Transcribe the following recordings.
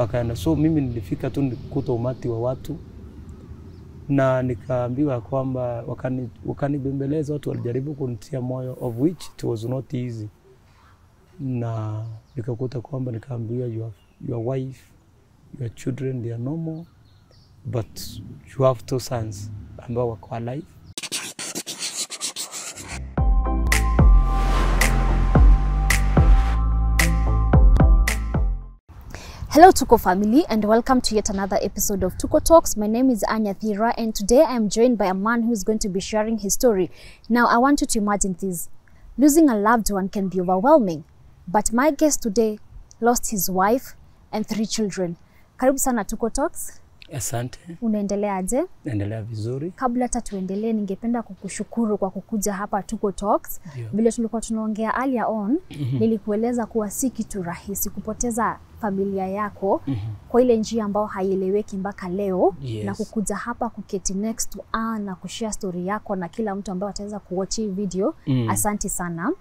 wakaenda. So mimi nilifika tu nikuta umati wa watu na nikaambiwa kwamba wakanibembeleza, watu walijaribu kunitia moyo, of which it was not easy. Na nikakuta kwamba nikaambiwa your wife, your children, they are normal, but you have 2 sons ambao wako alive. Hello Tuko family and welcome to yet another episode of Tuko Talks. My name is Anya Thira and today I am joined by a man who is going to be sharing his story. Now I want you to imagine this. Losing a loved one can be overwhelming, but my guest today lost his wife and 3 children. Karibu sana Tuko Talks. Asante. Unaendelea aje? Naendelea vizuri. Kabla hata tuendelee, ningependa kukushukuru kwa kukuja hapa Tuko Talks. Vile tulikuwa tunaongea earlier on, nilikueleza kuwa si kitu rahisi kupoteza familia yako kwa ile njia ambayo haieleweki mpaka leo, na kukuja hapa kuketi next to na kushare story yako na kila mtu ambaye ataweza kuwatch hii video. Asante sana.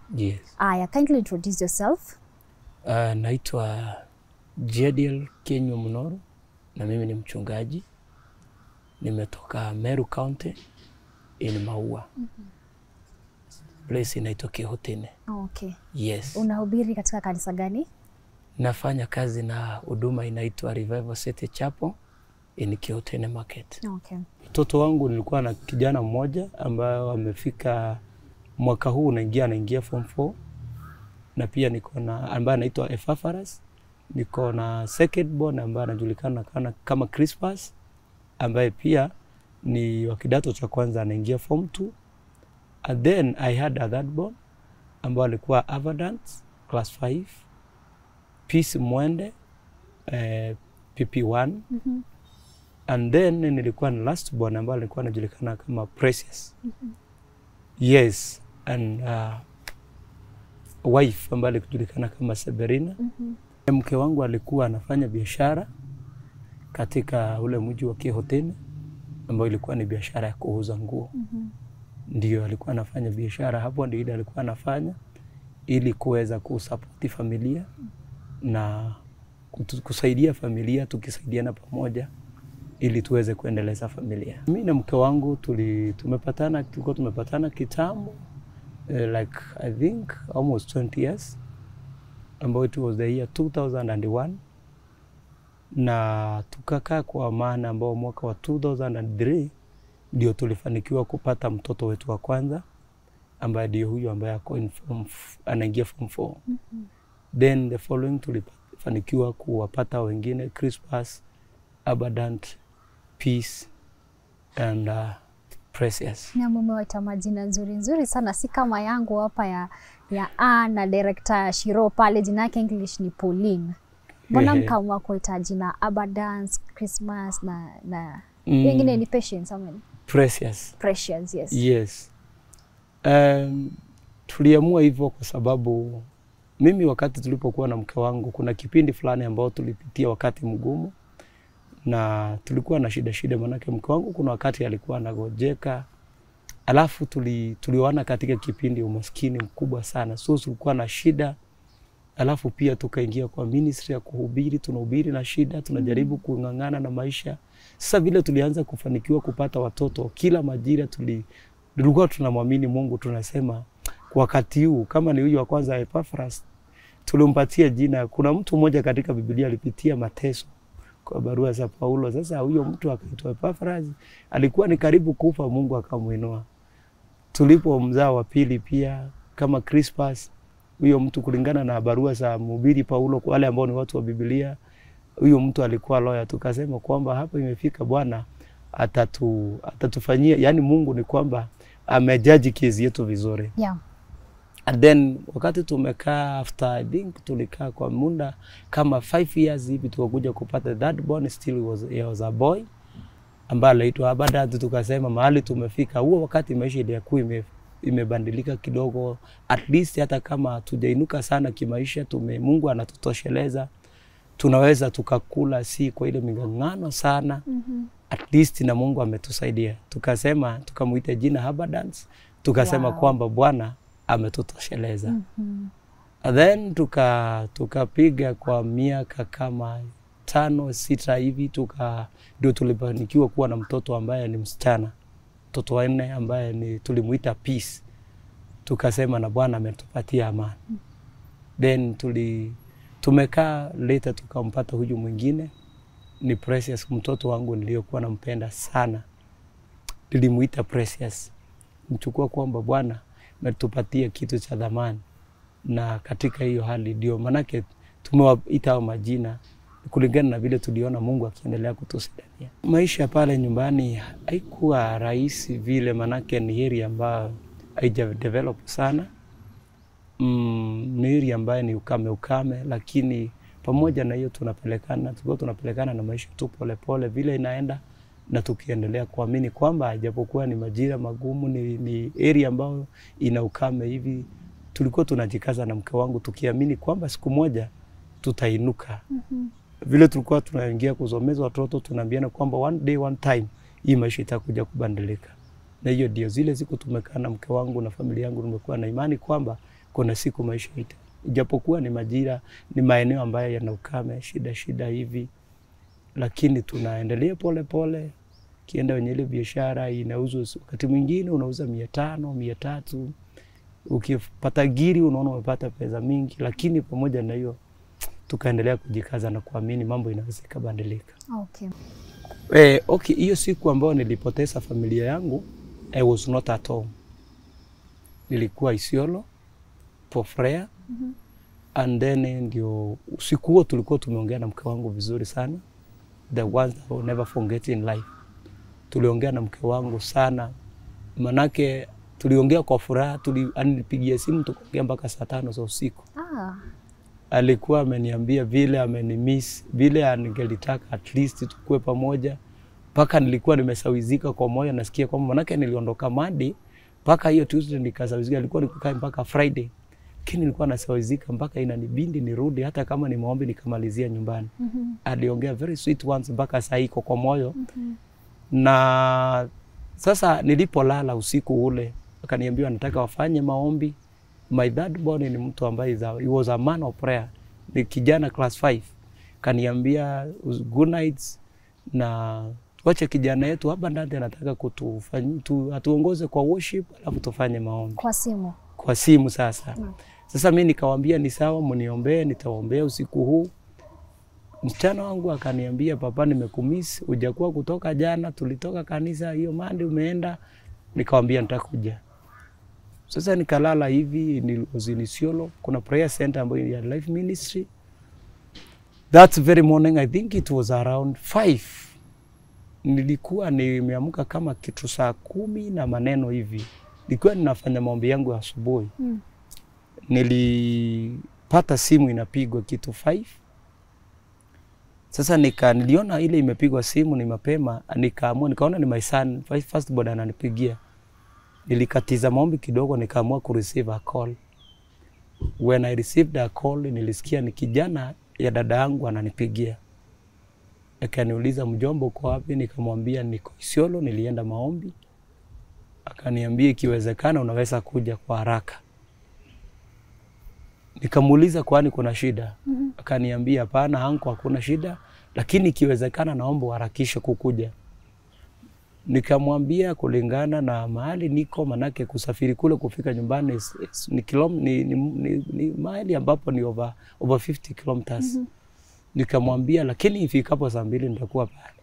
Aya, kindly introduce yourself. Naitwa Jediel Kenyo Mnoro na mimi ni mchungaji. Nimetoka Meru County in Maua. Place inaitwa Kihotene. Okay. Yes. Unahubiri katika kanisa gani? Nafanya kazi na huduma inaitwa Revival City Chapel in Kihotene Market. Okay. Mtoto wangu nilikuwa na kijana mmoja ambaye amefika mwaka huu anaingia form 4, na pia niko na ambaye anaitwa Epaphroditus. Niko na second born ambaye anajulikana kama Crispus, ambaye pia ni wa kidato cha kwanza anaingia form 2. And then I had a third born ambaye alikuwa Avadance class 5, Peace Mwende PP1. And then nilikuwa na last born ambaye alikuwa anajulikana kama Precious. Yes, and wife ambaye alikujulikana kama Severina. Mke wangu alikuwa anafanya biashara katika ule mji wa Kihotene ambao ilikuwa ni biashara ya kuuza nguo. Ndio alikuwa anafanya biashara hapo, ndio ile alikuwa anafanya ili kuweza kusupport familia na kusaidia familia, tukisaidiana pamoja ili tuweze kuendeleza familia. Mimi na mke wangu tulikuwa tumepatana kitambo, like I think almost 20 years. Ambao it was the year 2001, na tukakaa kwa maana ambao mwaka wa 2003 ndio tulifanikiwa kupata mtoto wetu wa kwanza ambaye ndio huyu ambaye anaingia form 4. Then the following tulifanikiwa kuwapata wengine, Crispus, Abundant, Peace and Precious. Na mumewaita majina nzuri sana, si kama yangu hapa ya na director Shiro pale, jina yake English ni Pauline. Mbona mkaamua kuita jina Abundance, Christmas na wengine ni Patience amen? Precious, yes. Yes. Tuliamua hivyo kwa sababu mimi wakati tulipokuwa na mke wangu kuna kipindi fulani ambao tulipitia wakati mgumu na tulikuwa na shida manake mke wangu kuna wakati alikuwa anagojeka. Alafu tuliona katika kipindi umaskini mkubwa sana. So tulikuwa na shida. Alafu pia tukaingia kwa ministry ya kuhubiri, tunahubiri na shida, tunajaribu kungangana na maisha. Sasa vile tulianza kufanikiwa kupata watoto, kila majira tulikuwa tunamwamini Mungu, tunasema kwa wakati huu kama ni huyu wa kwanza Epaphroditus tulimpatia jina. Kuna mtu mmoja katika Biblia alipitia mateso kwa barua za Paulo. Sasa huyo mtu akaitwa Epaphroditus, alikuwa ni karibu kufa, Mungu akamuinua. Tulipo mzao wa pili pia kama Crispus, huyo mtu kulingana na barua za mhubiri Paulo kwa wale ambao ni watu wa Biblia, huyo mtu alikuwa lawyer. Tukasema kwamba hapa imefika Bwana atatufanyia, yani Mungu ni kwamba amejaji kesi yetu vizuri. And then wakati tumekaa after I think tulikaa kwa muda kama 5 years hivi, tukakuja kupata that born, still was a boy ambaye anaitwa Abundant. Tukasema mahali tumefika, huo wakati maisha ilikuwa imebadilika kidogo, at least hata kama tujainuka sana kimaisha, Mungu anatutosheleza, tunaweza tukakula, si kwa ile mingangano sana. At least na Mungu ametusaidia. Tukasema tukamuita jina Abundance, tukasema kwamba Bwana ametutosheleza. And then tukapiga kwa miaka kama 5, 6 hivi ndio tulibarikiwa kuwa na mtoto ambaye ni msichana, mtoto wa 4 ambaye ni tulimuita Peace. Tukasema na Bwana ametupatia amani. Then tumekaa later tukampata huyu mwingine ni Precious, mtoto wangu niliyokuwa nampenda sana. Nilimuita Precious. Mchukua kwamba Bwana ametupatia kitu cha dhamani. Na katika hiyo hali ndio manake tumewaita majina kulingana na vile tuliona Mungu akiendelea kutusaidia. Maisha pale nyumbani haikuwa rahisi vile, manake ni area ambayo haija develop sana. Ni area ambayo ni ukame, lakini pamoja na hiyo tunapelekana na maisha tu pole vile inaenda, na tukiendelea kuamini kwamba japokuwa ni majira magumu, ni area ambayo ina ukame hivi, tulikuwa tunajikaza na mke wangu tukiamini kwamba siku moja tutainuka. Vile tulikuwa tunaingia kusomeza watoto, tunaambiana kwamba one day one time hii maisha itakuja kubadilika. Na hiyo ndio zile siku tumekaa na mke wangu na familia yangu, nimekuwa na imani kwamba kuna siku maisha ijapokuwa ni majira, ni maeneo ambayo yana ukame, shida hivi, lakini tunaendelea pole. Kienda kwenye ile biashara inauzwa, wakati mwingine unauza 500, 300. Ukipata giri unaona umepata pesa mingi, lakini pamoja na hiyo tukaendelea kujikaza na kuamini mambo inaweza kubadilika. Okay, hiyo siku ambayo nilipoteza familia yangu, I was not at home. Nilikuwa Isiolo for prayer. And then ndio usiku huo tulikuwa tumeongea na mke wangu vizuri sana. The ones that I will never forget in life. Tuliongea na mke wangu sana. Manake tuliongea kwa furaha, alinipigia simu tukaongea mpaka saa 5 za usiku. Alikuwa ameniambia vile amenimiss, vile angelitaka at least tukue pamoja. Paka nilikuwa nimesawizika kwa moyo, nasikia kwamba manake niliondoka Monday, paka hiyo Tuesday nikasawizika, alikuwa nikukaa mpaka Friday. Lakini nilikuwa nasawizika mpaka inanibindi nirudi, hata kama ni maombi nikamalizia nyumbani. Aliongea very sweet ones mpaka saa iko kwa moyo. Na sasa nilipolala usiku ule, akaniambia nataka wafanye maombi. My dad born ni mtu ambaye he was a man of prayer. Ni kijana class 5. Kaniambia good nights, na tuache kijana yetu hapa ndani anataka atuongoze kwa worship, alafu tufanye maombi. Kwa simu sasa. Sasa mimi nikawaambia ni sawa, mniombee, nitaombea usiku huu. Msichana wangu akaniambia papa, nimekumiss, hujakuwa kutoka jana, tulitoka kanisa hiyo Monday umeenda. Nikamwambia nitakuja. Sasa nikalala hivi, nilikuwa Isiolo, kuna prayer center ambayo ya Life Ministry. That very morning, I think it was around 5. Nilikuwa nimeamka kama kitu saa 10 na maneno hivi. Nilikuwa ninafanya maombi yangu asubuhi. Nilipata simu inapigwa kitu 5. Sasa niliona ile imepigwa simu ni mapema, nikaona ni my son, first born ananipigia. Nilikatiza maombi kidogo, nikaamua ku receive a call. When I received a call, nilisikia ni kijana ya dada yangu ananipigia. Akaniuliza mjomba uko wapi? Nikamwambia niko Isiolo, nilienda maombi. Akaniambia ikiwezekana unaweza kuja kwa haraka. Nikamuuliza kwani kuna shida? Akaniambia hapana anko, hakuna shida, lakini ikiwezekana naomba uharakishe kukuja. Nikamwambia kulingana na mahali niko, manake kusafiri kule kufika nyumbani ni mahali ambapo ni over 50 kilometers. Nikamwambia lakini ifikapo saa 2 nitakuwa pale.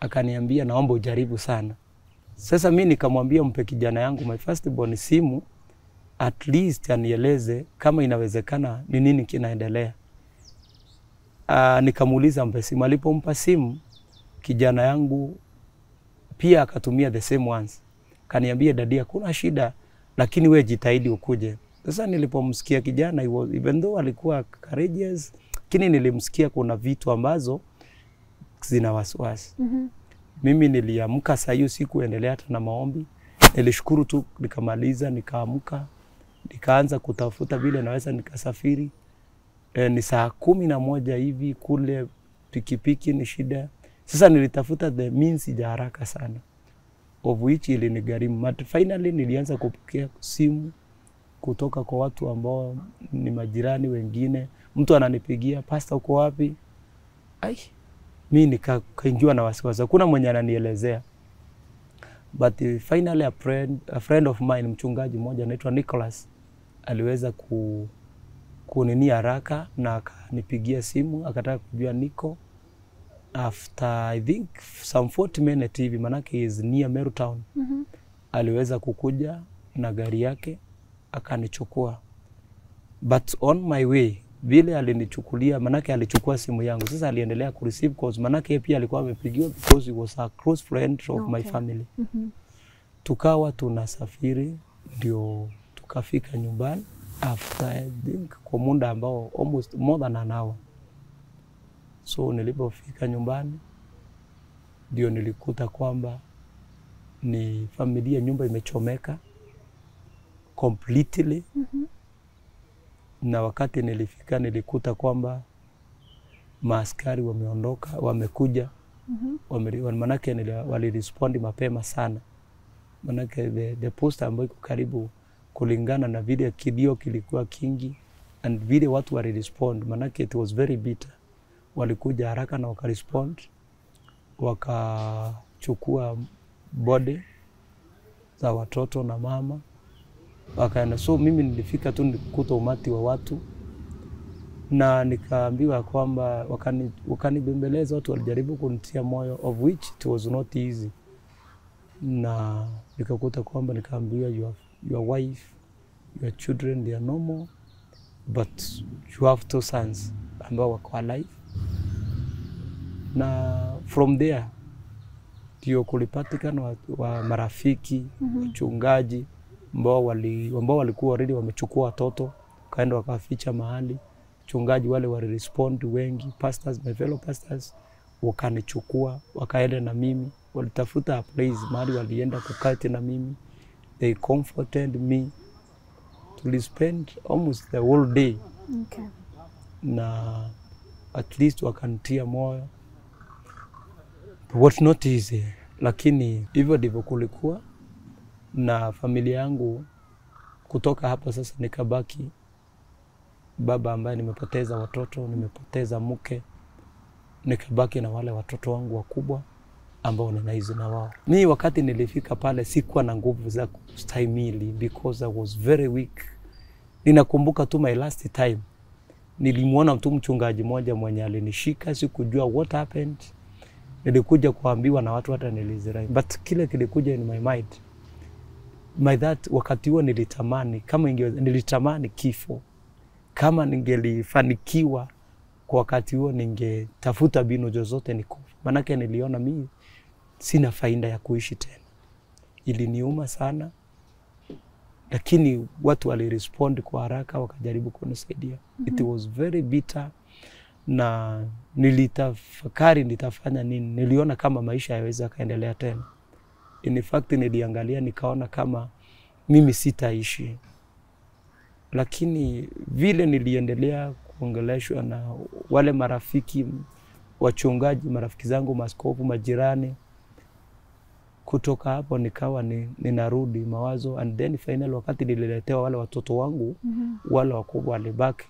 Akaniambia naomba ujaribu sana. Sasa mimi nikamwambia mpe kijana yangu my first born simu, at least anieleze kama inawezekana ni nini kinaendelea. Nikamuuliza mpe simu. Alipompa simu, kijana yangu pia akatumia the same ones. Kaniambia dadi hakuna shida, lakini wewe jitahidi ukuje. Sasa nilipomsikia kijana, even though alikuwa courageous, lakini nilimsikia kuna vitu ambazo zina wasiwasi. Mimi niliamka saa hiyo siku endelea hata na maombi. Nilishukuru tu, nikamaliza, nikaamka, nikaanza kutafuta vile naweza nikasafiri. Ni saa 11 hivi, kule pikipiki ni shida. Sasa nilitafuta the means ya haraka sana, of which ilinigharimu. But finally nilianza kupokea simu kutoka kwa watu ambao ni majirani wengine. Mtu ananipigia, pastor uko wapi? mimi nikaingiwa na wasiwasi, kuna mwenye ananielezea. But finally a friend of mine, mchungaji mmoja anaitwa Nicholas, aliweza kunini haraka na akanipigia simu, akataka kujua niko. After I think some 40 minutes hivi, manake is near Meru Town. Aliweza kukuja na gari yake akanichukua. But on my way, vile alinichukulia, manake alichukua simu yangu. Sasa aliendelea kureceive calls, manake pia alikuwa amepigiwa because he was a close friend of my family. Tukawa tunasafiri ndio tukafika nyumbani after I think kwa muda ambao almost more than an hour. So nilipofika nyumbani ndio nilikuta kwamba ni familia, nyumba imechomeka completely. Na wakati nilifika nilikuta kwamba maaskari wameondoka, wamekuja. Manake walirespond mapema sana. Manake the poster ambayo iko karibu, kulingana na vile kilio kilikuwa kingi and vile watu walirespond, manake it was very bitter. Walikuja haraka na wakarespond, wakachukua body za watoto na mama wakaenda. So mimi nilifika tu nikuta umati wa watu na nikaambiwa kwamba wakanibembeleza, watu walijaribu kunitia moyo, of which it was not easy. Na nikakuta kwamba nikaambiwa your wife, your children, they are normal, but you have 2 sons ambao wako alive. Na from there ndio kulipatikana wa marafiki, wachungaji ambao walikuwa already wamechukua watoto kaenda wakaficha mahali. Wachungaji wale walirespond wengi, pastors, my fellow pastors wakanichukua wakaenda na mimi, walitafuta a place mahali walienda kukati na mimi. They comforted me. We spend almost the whole day. Na at least wakanitia moyo. What not easy, lakini hivyo ndivyo kulikuwa. Na familia yangu kutoka hapo sasa nikabaki baba ambaye nimepoteza watoto, nimepoteza mke, nikabaki na wale watoto wangu wakubwa ambao ninaishi na wao. Mimi wakati nilifika pale sikuwa na nguvu za kustahimili because I was very weak. Ninakumbuka tu my last time nilimuona mtu mchungaji mmoja mwenye alinishika, sikujua what happened. Nilikuja kuambiwa na watu hata nilizirai, but kile kilikuja in my mind. Wakati huo nilitamani kifo. Kama ningelifanikiwa kwa wakati huo ningetafuta mbinu zozote nikufa. Manake niliona mimi sina faida ya kuishi tena. Iliniuma sana, lakini watu walirespond kwa haraka wakajaribu kunisaidia. It was very bitter. Na nilitafakari nitafanya nini. Niliona kama maisha hayawezi kaendelea tena. In fact niliangalia nikaona kama mimi sitaishi. Lakini vile niliendelea kuongeleshwa na wale marafiki, wachungaji, marafiki zangu, maaskofu, majirani, kutoka hapo nikawa ninarudi mawazo. And then finally wakati nililetewa wale watoto wangu, wale wakubwa walibaki,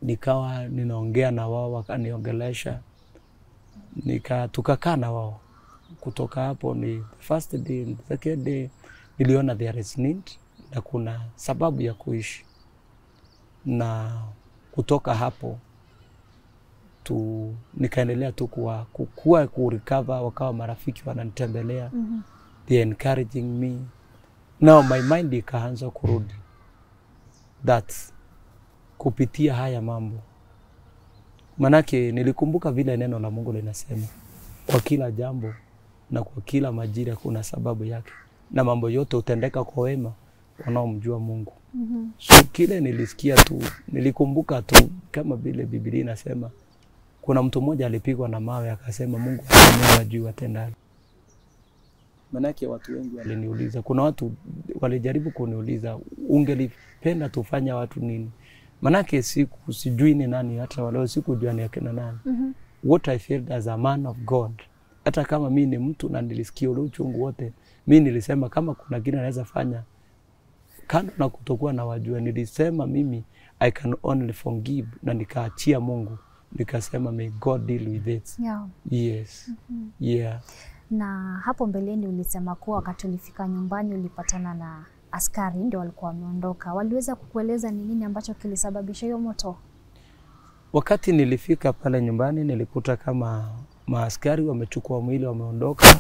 nikawa ninaongea na wao, wakaniongelesha, tukakaa na wao. Kutoka hapo ni first day, second day niliona there is need na kuna sababu ya kuishi. Na kutoka hapo nikaendelea tu kurecover, wakawa marafiki wananitembelea. They encouraging me. Now my mind ikaanza kurudi. That's kupitia haya mambo. Manake nilikumbuka vile neno la Mungu linasema, kwa kila jambo na kwa kila majira kuna sababu yake, na mambo yote utendeka kwa wema wanaomjua Mungu. So kile nilisikia tu, nilikumbuka tu kama vile Biblia inasema, kuna mtu mmoja alipigwa na mawe akasema Mungu hajui atendalo. Manake watu wengi waliniuliza, kuna watu walijaribu kuniuliza ungelipenda tufanya watu nini? Manake sijui ni nani, hata waleo sikujua ni akina nani. What I felt as a man of God, hata kama mimi ni mtu na nilisikia ule uchungu wote, mimi nilisema kama kuna kile naweza fanya kando na kutokuwa na wajua, nilisema mimi I can only forgive, na nikaachia Mungu nikasema may God deal with it. Yeah. Yes. Yeah. Na hapo mbeleni ulisema kuwa wakati ulifika nyumbani ulipatana na askari ndio walikuwa wameondoka. Waliweza kukueleza ni nini ambacho kilisababisha hiyo moto? Wakati nilifika pale nyumbani nilikuta kama maaskari wamechukua mwili wameondoka.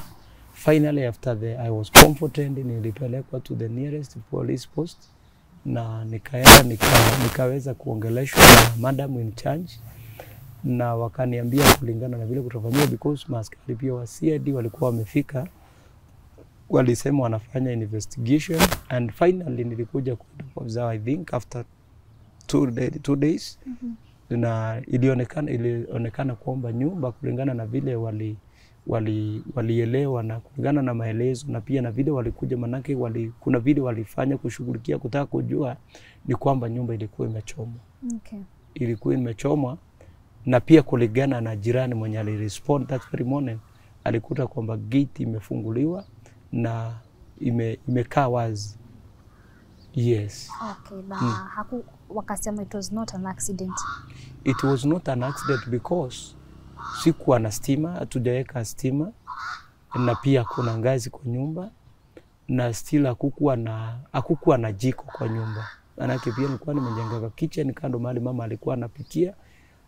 Finally after I was comforted, nilipelekwa to the nearest police post na nikaenda nikaweza kuongeleshwa na madam in charge, na wakaniambia kulingana na vile kutafanywa, because maaskari pia wa CID walikuwa wamefika, walisema wanafanya investigation, and finally nilikuja kwa I think after 2 days. Na ilionekana kwamba nyumba kulingana na vile walielewa na kulingana na maelezo na pia na vile walikuja, manake kuna vile walifanya kushughulikia kutaka kujua ni kwamba nyumba ilikuwa imechomwa. Okay. Ilikuwa imechomwa, na pia kulingana na jirani mwenye alirespond that very morning alikuta kwamba gate imefunguliwa na imekaa wazi. Yes. Okay, na wakasema it was not an accident. It was not an accident because sikuwa na stima, hatujaweka stima, na pia kuna ngazi kwa nyumba, na still hakukuwa na jiko kwa nyumba. Manake pia nilikuwa nimejenga kitchen kando mahali mama alikuwa anapikia.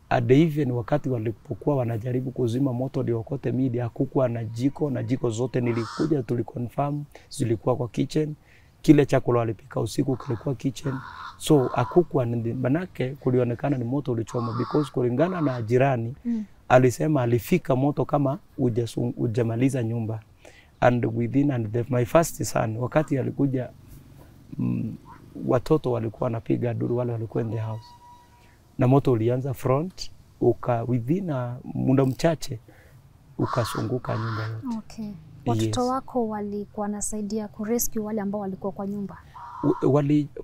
And even wakati walipokuwa wanajaribu kuzima moto ndio wakote media, hakukuwa na jiko, na jiko zote nilikuja tuliconfirm zilikuwa kwa kitchen. Kile chakula walipika usiku kilikuwa kitchen. So hakukuwa, manake kulionekana ni moto ulichoma, because kulingana na jirani alisema alifika moto kama ujamaliza nyumba. And within my first son, wakati alikuja watoto walikuwa wanapiga duru, wale walikuwa in the house, na moto ulianza front, within muda mchache ukasunguka nyumba yote. Okay. Watoto wako walikuwa nasaidia kurescue wale ambao walikuwa kwa nyumba?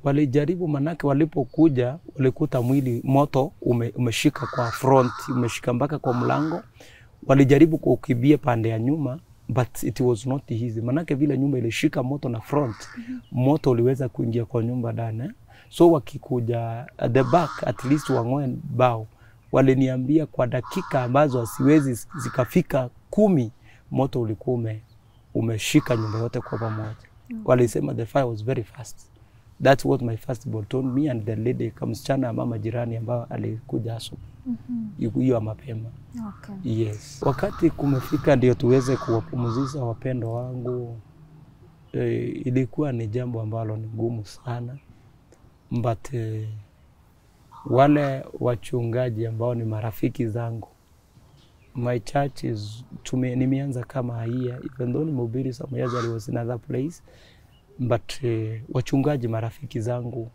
Walijaribu, manake walipokuja walikuta mwili moto umeshika kwa front, umeshika mpaka kwa mlango. Walijaribu kukimbia pande ya nyuma, but it was not easy, manake vile nyumba ilishika moto na front, moto uliweza kuingia kwa nyumba ndani. So wakikuja at the back, at least wangoe bao, waliniambia kwa dakika ambazo asiwezi zikafika 10, moto ulikuwa umeshika nyumba yote kwa pamoja. Walisema the fire was very fast. That's what my first born told me, and the lady kamsichana mama jirani ambao alikuja asubuhi hiyo mapema. Okay. Yes. Wakati kumefika ndio tuweze kuwapumzisha wapendo wangu, ilikuwa ni jambo ambalo ni ngumu sana, but wale wachungaji ambao ni marafiki zangu, my church is nimeanza kama here, even though nimehubiri some years I was in another place, but wachungaji marafiki zangu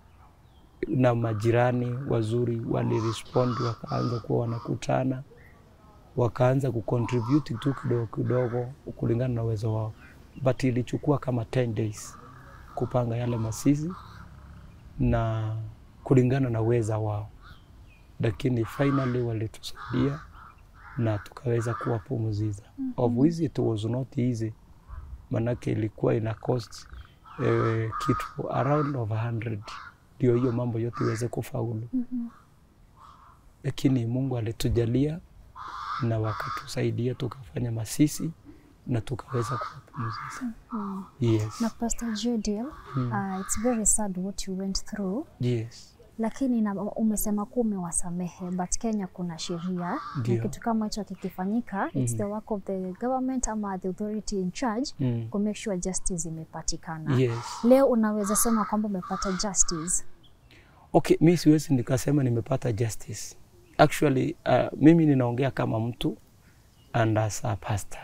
na majirani wazuri walirespond, wakaanza kuwa wanakutana, wakaanza kucontribute tu kidogo kidogo kulingana na uwezo wao, but ilichukua kama 10 days kupanga yale masisi na kulingana na uwezo wao, lakini finally walitusaidia na tukaweza kuwapumzisha. Of which it was not easy, manake ilikuwa ina cost kitu around of 100 ndio hiyo mambo yote iweze kufaulu. Lakini Mungu alitujalia na wakatusaidia, tukafanya masisi na tukaweza kuwapumzisha. Yes. Na Pastor Jodiel, it's very sad what you went through. Yes. Lakini umesema kuwa umewasamehe, but Kenya kuna sheria, na kitu kama hicho kikifanyika, it's the work of the government ama the authority in charge to make sure justice imepatikana. Yes. Leo unaweza sema kwamba umepata justice? Okay, mimi siwezi nikasema nimepata justice. Actually, mimi ninaongea kama mtu and as a pastor.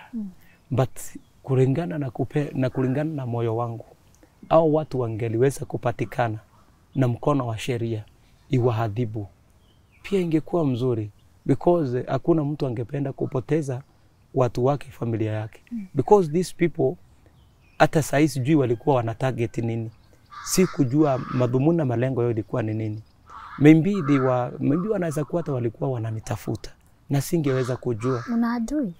But kulingana na kulingana na moyo wangu, au watu wangeliweza kupatikana na mkono wa sheria iwahadhibu, pia ingekuwa mzuri, because hakuna mtu angependa kupoteza watu wake, familia yake. Because these people hata sasa sijui walikuwa wana target nini, si kujua madhumuni na malengo yao ilikuwa ni nini. Maybe wanaweza kuwa hata walikuwa wananitafuta na singeweza kujua. Una adui?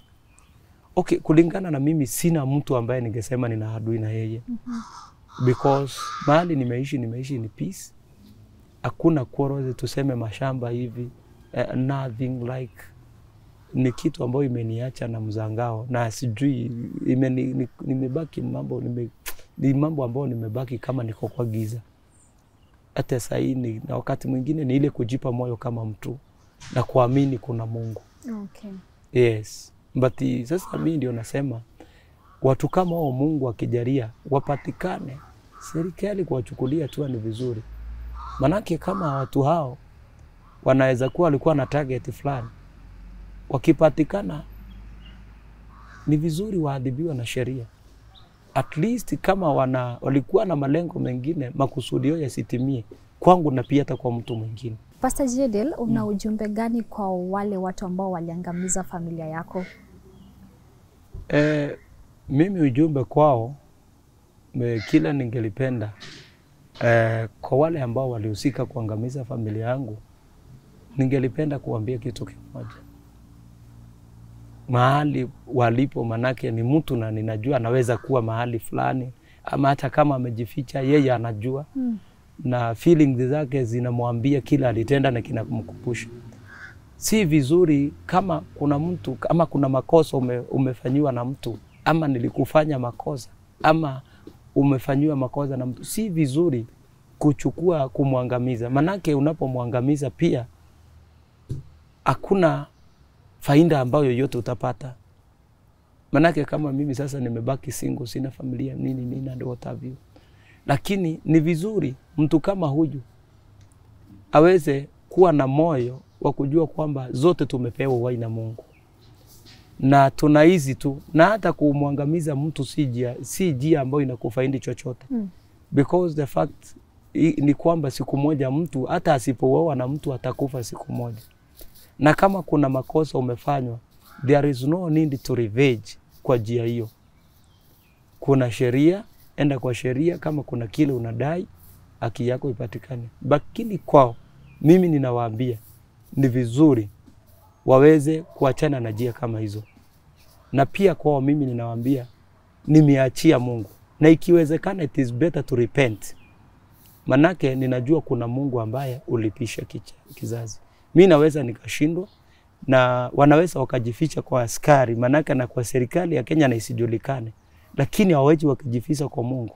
Okay, kulingana na mimi sina mtu ambaye ningesema nina adui na yeye. Because mahali nimeishi ni peace. Hakuna quarrels, tuseme mashamba hivi. nothing like, ni kitu ambayo imeniacha na mzangao na sijui nimebaki ni mambo ambayo nimebaki kama niko kwa giza. Hata sasa na wakati mwingine ni ile kujipa moyo kama mtu na kuamini kuna Mungu. Okay. Yes. But sasa mimi ndio nasema watu kama hao Mungu akijalia wapatikane, serikali kuwachukulia tu ni vizuri. Manake kama watu hao wanaweza kuwa walikuwa na target fulani, wakipatikana ni vizuri waadhibiwe na sheria. At least kama walikuwa na malengo mengine, makusudio yasitimie kwangu na pia hata kwa mtu mwingine. Pastor Jedel, una ujumbe gani kwa wale watu ambao waliangamiza familia yako? Mimi ujumbe kwao kila ningelipenda kwa wale ambao walihusika kuangamiza familia yangu, ningelipenda kuambia kitu kimoja. Mahali walipo, manake ni mtu na ninajua anaweza kuwa mahali fulani, ama hata kama amejificha yeye anajua. Na feelings zake zinamwambia kila alitenda na kinamkumbusha. Si vizuri kama kuna mtu, ama kuna makosa umefanywa na mtu, ama nilikufanya makosa, ama umefanyiwa makosa na mtu, si vizuri kuchukua kumwangamiza. Manake unapomwangamiza pia hakuna faida ambayo yoyote utapata. Manake kama mimi sasa nimebaki single, sina familia nini and what have you. Lakini ni vizuri mtu kama huyu aweze kuwa na moyo wa kujua kwamba zote tumepewa uhai na Mungu. Na tunaizi tu, na hata kumwangamiza mtu si njia ambayo inakufaidi chochote. Because the fact ni kwamba siku moja mtu hata asipouawa na mtu atakufa siku moja. Na kama kuna makosa umefanywa, there is no need to revenge kwa njia hiyo. Kuna sheria, enda kwa sheria. Kama kuna kile unadai, haki yako ipatikane. Lakini kwao mimi ninawaambia ni vizuri waweze kuachana na njia kama hizo. Na pia kwao mimi ninawaambia nimeachia Mungu, na ikiwezekana it is better to repent. Manake ninajua kuna Mungu ambaye ulipisha kizazi. Mimi naweza nikashindwa, na wanaweza wakajificha kwa askari, manake na kwa serikali ya Kenya na isijulikane, lakini hawaji wakajificha kwa Mungu.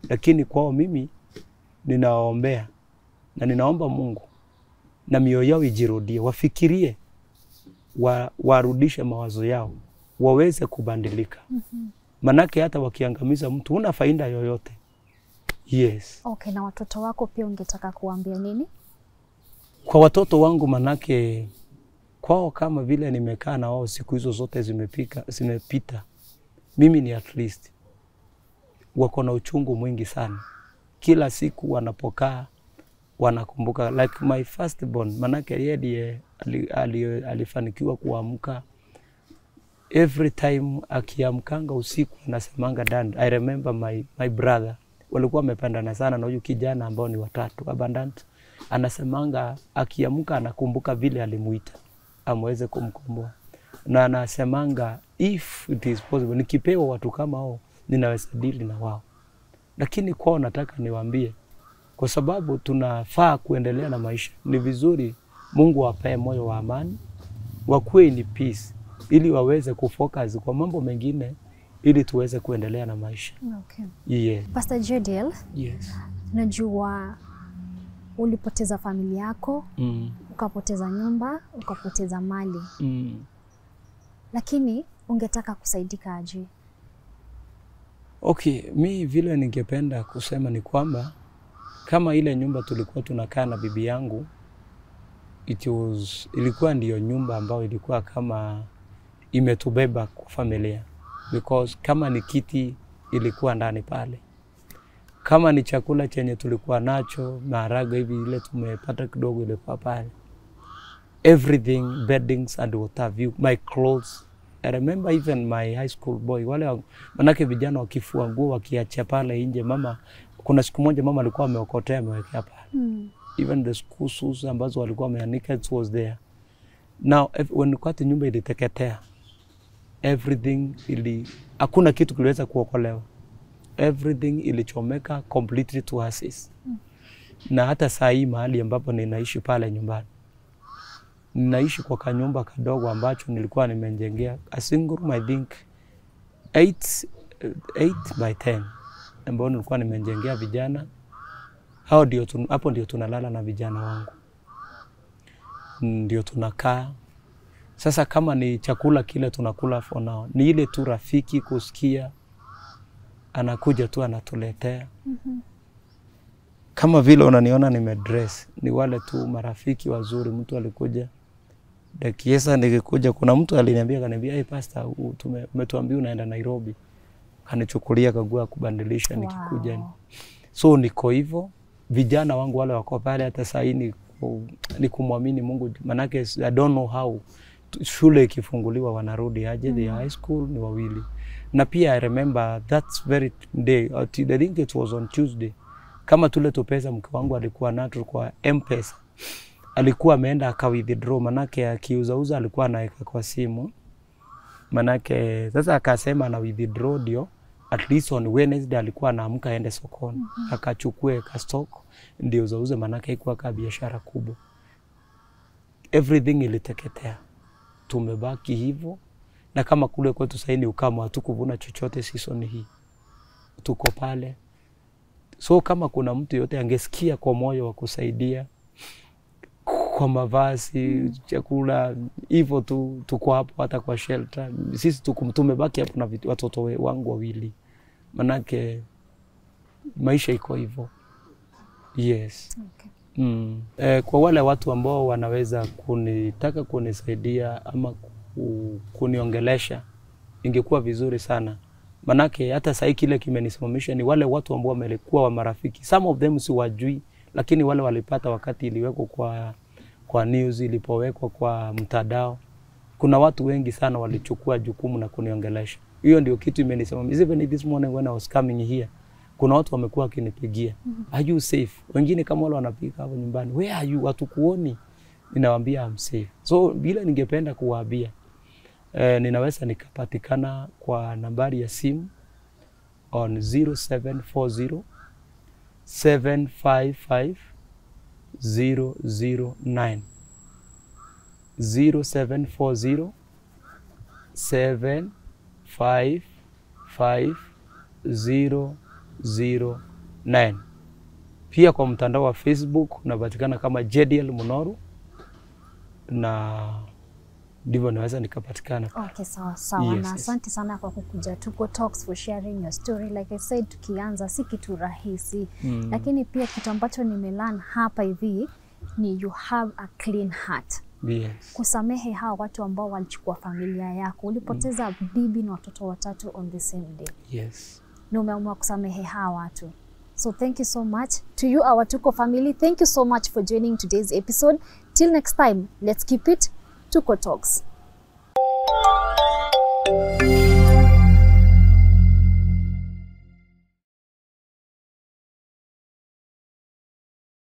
Lakini kwao mimi ninawaombea na ninaomba Mungu na mioyo yao ijirudie, wafikirie, warudishe mawazo yao, waweze kubadilika. Manake hata wakiangamiza mtu una faida yoyote. Yes. Okay, na watoto wako pia ungetaka kuambia nini? Kwa watoto wangu, manake kwao kama vile nimekaa na wao siku hizo zote zimepita, mimi ni at least wako na uchungu mwingi sana. Kila siku wanapokaa wanakumbuka, like my firstborn, manake yeye alifanikiwa kuamka. Every time akiamkanga usiku anasemanga, "Dad, I remember my brother." Walikuwa wamependana sana na huyu kijana ambao ni watatu, Abundant. Anasemanga akiamka anakumbuka vile alimuita amweze kumkomboa. Na anasemanga if it is possible, nikipewa watu kama hao ninaweza deal na wao. Lakini kwao nataka niwaambie, kwa sababu tunafaa kuendelea na maisha, ni vizuri Mungu awape moyo wa amani, wakuwe in peace, ili waweze kufocus kwa mambo mengine, ili tuweze kuendelea na maisha. Okay. Yeah. Pastor Jedel, yes. Najua ulipoteza familia yako, ukapoteza nyumba, ukapoteza mali. Lakini ungetaka kusaidika aje? Okay, mi vile ningependa kusema ni kwamba kama ile nyumba tulikuwa tunakaa na bibi yangu, ilikuwa ndiyo nyumba ambayo ilikuwa kama imetubeba kwa familia. Because kama ni kiti ilikuwa ndani pale. Kama ni chakula chenye tulikuwa nacho, maharagwe hivi ile tumepata kidogo ilikuwa pale. Everything, beddings and what have you, my clothes. I remember even my high school boy, wale manake vijana wakifua nguo wakiacha pale nje, mama, kuna siku moja mama alikuwa ameokotea amewekea pale. Even the school shoes ambazo walikuwa wameanika, it was there. Now when wakati nyumba iliteketea, everything hakuna kitu kiliweza kuokolewa. Everything ilichomeka completely to ashes. Na hata saa hii mahali ambapo ninaishi pale nyumbani, ninaishi kwa kanyumba kadogo ambacho nilikuwa nimejengea a single room, I think 8 by 10 ambao nilikuwa nimejengea vijana. Hapo ndio tunalala na vijana wangu, ndio tunakaa. Sasa kama ni chakula kile tunakula for now, ni ile tu rafiki kusikia, anakuja tu anatuletea. Kama vile unaniona nimedress, ni wale tu marafiki wazuri. Mtu alikuja Dakiesa, nikikuja kuna mtu aliniambia, hey pastor, umetuambia unaenda Nairobi. Kanichukulia kagua kubadilisha nikikuja. So niko hivyo. Vijana wangu wale wako pale hata saa hii ni kumwamini Mungu. Manake I don't know how shule ikifunguliwa wanarudi aje. The high school ni wawili. Na pia I remember that very day, I think it was on Tuesday. Kama tule tupesa mke wangu alikuwa nato kwa M-Pesa. Alikuwa ameenda akawithdraw, manake akiuza alikuwa anaweka kwa simu. Manake sasa akasema na withdraw ndio at least on Wednesday alikuwa anaamka aende sokoni. Akachukue ka stock ndio uzauze, manake ilikuwa ka biashara kubwa. Everything iliteketea. Tumebaki hivyo. Na kama kule kwetu sasa ni ukame, hatukuvuna chochote season hii. Tuko pale. So kama kuna mtu yote angesikia kwa moyo wa kusaidia kwa mavazi, chakula, hivyo tu tuko hapo, hata kwa shelter. Sisi tumebaki hapo na watoto wangu wawili. Manake maisha iko hivyo. Yes. Okay. Kwa wale watu ambao wanaweza kunitaka kunisaidia ama kuniongelesha, ingekuwa vizuri sana. Manake hata sasa kile kimenisimamisha ni wale watu ambao wamekuwa wa marafiki. Some of them si wajui, lakini wale walipata wakati iliwekwa kwa news, ilipowekwa kwa mtandao. Kuna watu wengi sana walichukua jukumu na kuniongelesha. Hiyo ndio kitu imenisimamisha. Even this morning when I was coming here, kuna watu wamekuwa wakinipigia. Are you safe? Wengine kama wale wanapika hapo nyumbani, where are you? Watukuoni. Ninawaambia I'm safe. So bila ningependa kuwaambia, ninaweza nikapatikana kwa nambari ya simu on 0740 755 009 0740 755 009. Pia kwa mtandao wa Facebook unapatikana kama JDL Munoru, na ndivyo naweza nikapatikana. Okay, sawa. Yes, na asante sana kwa kukuja Tuko Talks, for sharing your story. Like I said, tukianza si kitu rahisi. Lakini pia kitu ambacho nimelearn hapa hivi ni you have a clean heart. Yes. Kusamehe hawa watu ambao walichukua familia yako. Ulipoteza bibi na watoto watatu on the same day. Yes. Na umeamua kusamehe hawa watu. So thank you so much to you, our Tuko family. Thank you so much for joining today's episode. Till next time, let's keep it Tuko Talks.